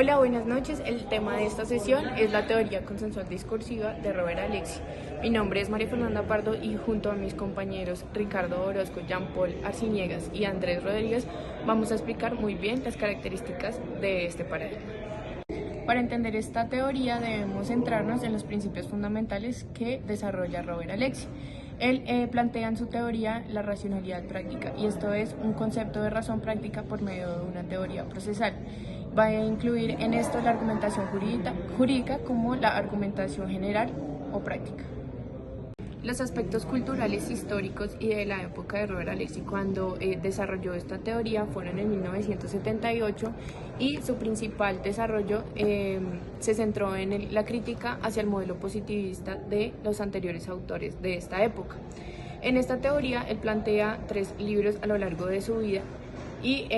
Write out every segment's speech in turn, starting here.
Hola, buenas noches. El tema de esta sesión es la teoría consensual discursiva de Robert Alexy. Mi nombre es María Fernanda Pardo y junto a mis compañeros Ricardo Orozco, Jean-Paul Arciniegas y Andrés Rodríguez vamos a explicar muy bien las características de este paradigma. Para entender esta teoría debemos centrarnos en los principios fundamentales que desarrolla Robert Alexy. Él plantea en su teoría la racionalidad práctica, y esto es un concepto de razón práctica por medio de una teoría procesal. Va a incluir en esto la argumentación jurídica como la argumentación general o práctica. Los aspectos culturales, históricos y de la época de Robert Alexy cuando desarrolló esta teoría fueron en 1978 y su principal desarrollo se centró en la crítica hacia el modelo positivista de los anteriores autores de esta época. En esta teoría él plantea 3 libros a lo largo de su vida y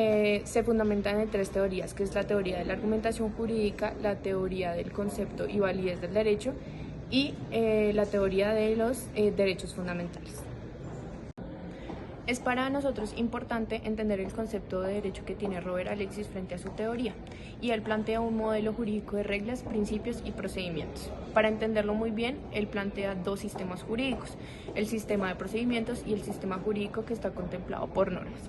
se fundamentan en 3 teorías, que es la teoría de la argumentación jurídica, la teoría del concepto y validez del derecho y la teoría de los derechos fundamentales. Es para nosotros importante entender el concepto de derecho que tiene Robert Alexy frente a su teoría, y él plantea un modelo jurídico de reglas, principios y procedimientos. Para entenderlo muy bien, él plantea 2 sistemas jurídicos, el sistema de procedimientos y el sistema jurídico que está contemplado por normas.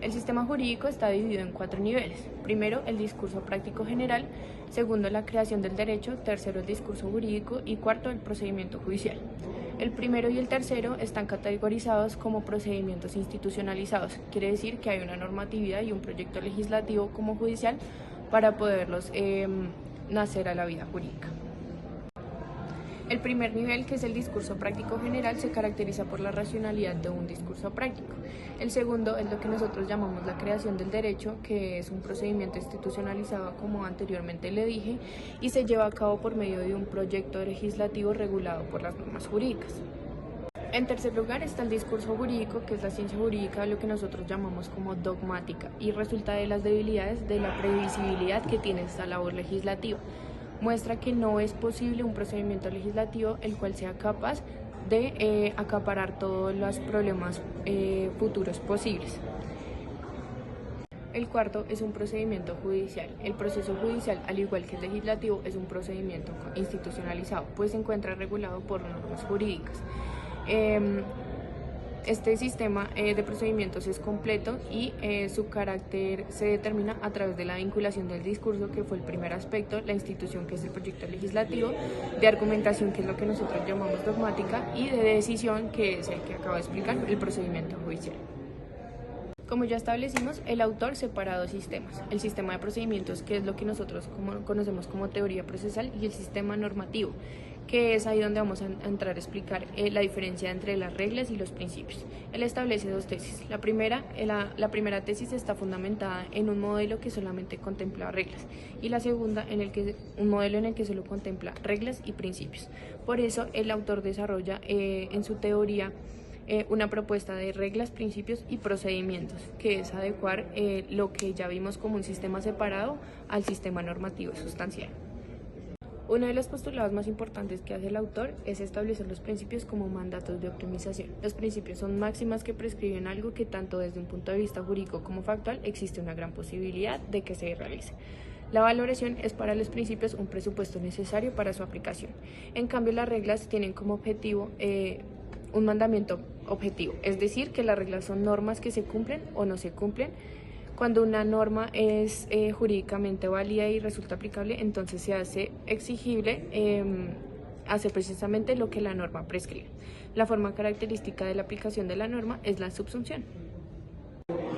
El sistema jurídico está dividido en 4 niveles. Primero, el discurso práctico general. Segundo, la creación del derecho. Tercero, el discurso jurídico. Y cuarto, el procedimiento judicial. El primero y el tercero están categorizados como procedimientos institucionalizados. Quiere decir que hay una normatividad y un proyecto legislativo como judicial para poderlos nacer a la vida jurídica. El primer nivel, que es el discurso práctico general, se caracteriza por la racionalidad de un discurso práctico. El segundo es lo que nosotros llamamos la creación del derecho, que es un procedimiento institucionalizado, como anteriormente le dije, y se lleva a cabo por medio de un proyecto legislativo regulado por las normas jurídicas. En tercer lugar está el discurso jurídico, que es la ciencia jurídica, lo que nosotros llamamos como dogmática, y resulta de las debilidades de la previsibilidad que tiene esta labor legislativa. Muestra que no es posible un procedimiento legislativo el cual sea capaz de acaparar todos los problemas futuros posibles. El cuarto es un procedimiento judicial. El proceso judicial, al igual que el legislativo, es un procedimiento institucionalizado, pues se encuentra regulado por normas jurídicas. Este sistema de procedimientos es completo y su carácter se determina a través de la vinculación del discurso, que fue el primer aspecto, la institución, que es el proyecto legislativo, de argumentación, que es lo que nosotros llamamos dogmática, y de decisión, que es el que acabo de explicar, el procedimiento judicial. Como ya establecimos, el autor separa 2 sistemas: el sistema de procedimientos, que es lo que nosotros conocemos como teoría procesal, y el sistema normativo, que es ahí donde vamos a entrar a explicar la diferencia entre las reglas y los principios. Él establece 2 tesis. La primera tesis está fundamentada en un modelo que solamente contempla reglas, y la segunda un modelo en el que solo contempla reglas y principios. Por eso el autor desarrolla en su teoría una propuesta de reglas, principios y procedimientos, que es adecuar lo que ya vimos como un sistema separado al sistema normativo sustancial. Uno de los postulados más importantes que hace el autor es establecer los principios como mandatos de optimización. Los principios son máximas que prescriben algo que, tanto desde un punto de vista jurídico como factual, existe una gran posibilidad de que se realice. La valoración es para los principios un presupuesto necesario para su aplicación. En cambio, las reglas tienen como objetivo un mandamiento objetivo, es decir, que las reglas son normas que se cumplen o no se cumplen. Cuando una norma es jurídicamente válida y resulta aplicable, entonces se hace exigible, hace precisamente lo que la norma prescribe. La forma característica de la aplicación de la norma es la subsunción.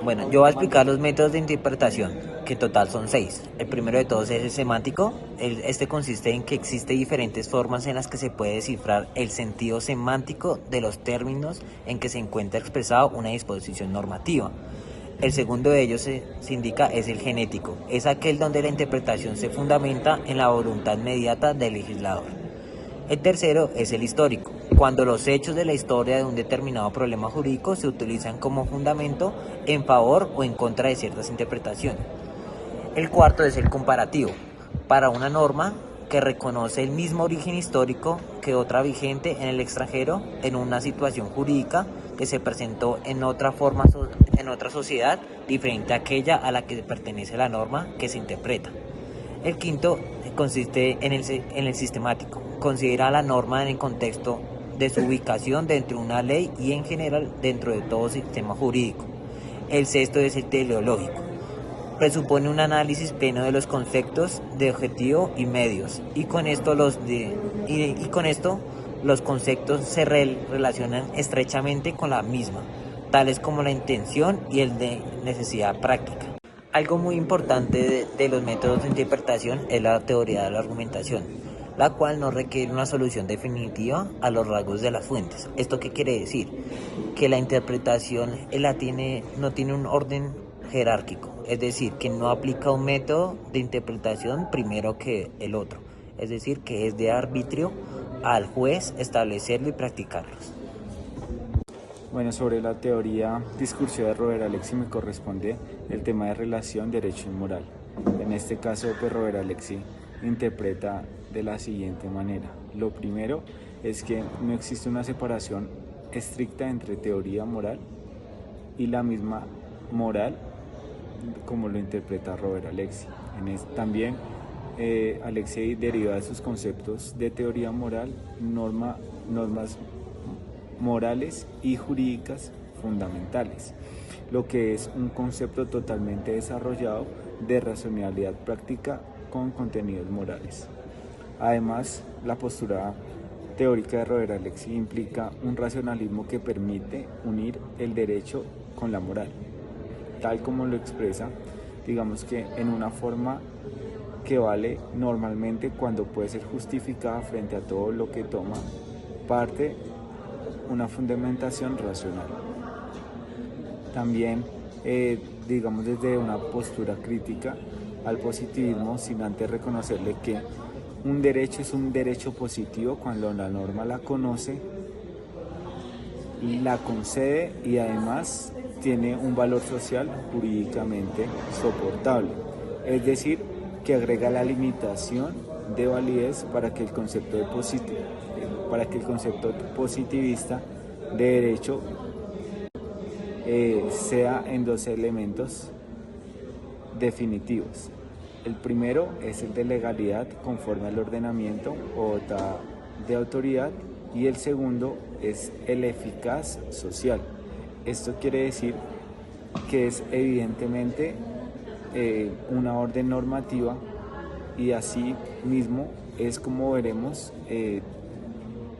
Bueno, yo voy a explicar los métodos de interpretación, que en total son 6. El primero de todos es el semántico. Este consiste en que existen diferentes formas en las que se puede descifrar el sentido semántico de los términos en que se encuentra expresado una disposición normativa. El segundo de ellos se indica es el genético. Es aquel donde la interpretación se fundamenta en la voluntad inmediata del legislador. El tercero es el histórico, cuando los hechos de la historia de un determinado problema jurídico se utilizan como fundamento en favor o en contra de ciertas interpretaciones. El cuarto es el comparativo, para una norma que reconoce el mismo origen histórico que otra vigente en el extranjero en una situación jurídica que se presentó en otra sociedad diferente a aquella a la que pertenece la norma que se interpreta. El quinto consiste en el sistemático. Considera la norma en el contexto de su ubicación dentro de una ley y en general dentro de todo sistema jurídico. El sexto es el teleológico. Presupone un análisis pleno de los conceptos de objetivo y medios, y con esto los conceptos se relacionan estrechamente con la misma, tales como la intención y el de necesidad práctica. Algo muy importante de los métodos de interpretación es la teoría de la argumentación, la cual no requiere una solución definitiva a los rasgos de las fuentes. ¿Esto qué quiere decir? Que la interpretación no tiene un orden jerárquico, es decir, que no aplica un método de interpretación primero que el otro, es decir, que es de arbitrio al juez establecerlo y practicarlos. Bueno, sobre la teoría discursiva de Robert Alexy me corresponde el tema de relación, derecho y moral. En este caso, pues Robert Alexy interpreta de la siguiente manera. Lo primero es que no existe una separación estricta entre teoría moral y la misma moral como lo interpreta Robert Alexy. También Alexy deriva de sus conceptos de teoría moral normas morales y jurídicas fundamentales, lo que es un concepto totalmente desarrollado de racionalidad práctica con contenidos morales. Además, la postura teórica de Robert Alexy implica un racionalismo que permite unir el derecho con la moral, tal como lo expresa, digamos que en una forma que vale normalmente cuando puede ser justificada frente a todo lo que toma parte una fundamentación racional. También, digamos, desde una postura crítica al positivismo, sin antes reconocerle que un derecho es un derecho positivo cuando la norma la conoce, la concede y además tiene un valor social jurídicamente soportable, es decir, que agrega la limitación de validez para que el concepto positivista de derecho sea en dos elementos definitivos. El primero es el de legalidad conforme al ordenamiento o de autoridad, y el segundo es el eficaz social. Esto quiere decir que es evidentemente una orden normativa, y así mismo es como veremos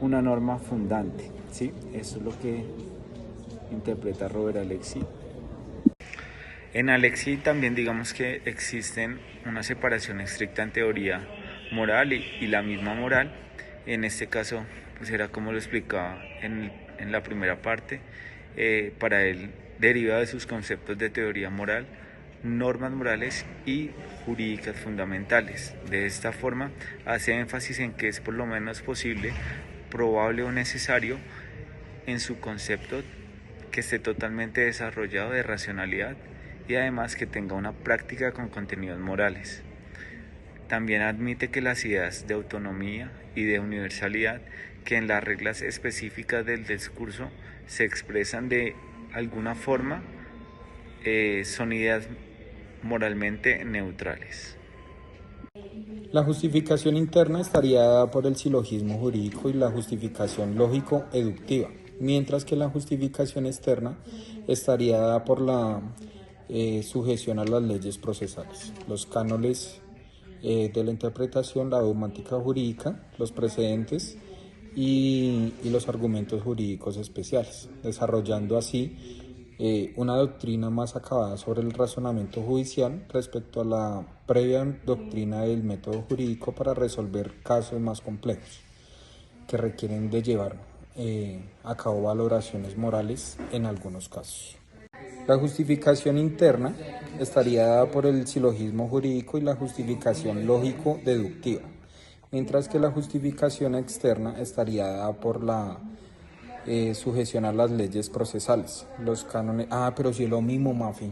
una norma fundante, ¿sí? Eso es lo que interpreta Robert Alexy. En Alexy también digamos que existen una separación estricta en teoría moral y la misma moral. En este caso, pues era como lo explicaba en la primera parte. Para él deriva de sus conceptos de teoría moral, normas morales y jurídicas fundamentales. De esta forma hace énfasis en que es por lo menos posible, probable o necesario en su concepto que esté totalmente desarrollado de racionalidad y además que tenga una práctica con contenidos morales. También admite que las ideas de autonomía y de universalidad que en las reglas específicas del discurso se expresan de alguna forma son ideas moralmente neutrales. La justificación interna estaría dada por el silogismo jurídico y la justificación lógico-eductiva, mientras que la justificación externa estaría dada por la sujeción a las leyes procesales, los cánones de la interpretación, la dogmática jurídica, los precedentes y los argumentos jurídicos especiales, desarrollando así una doctrina más acabada sobre el razonamiento judicial respecto a la previa doctrina del método jurídico para resolver casos más complejos que requieren de llevar a cabo valoraciones morales en algunos casos. La justificación interna estaría dada por el silogismo jurídico y la justificación lógico-deductiva, mientras que la justificación externa estaría dada por la sujeción a las leyes procesales, los cánones. Pero si es lo mismo, Mafi.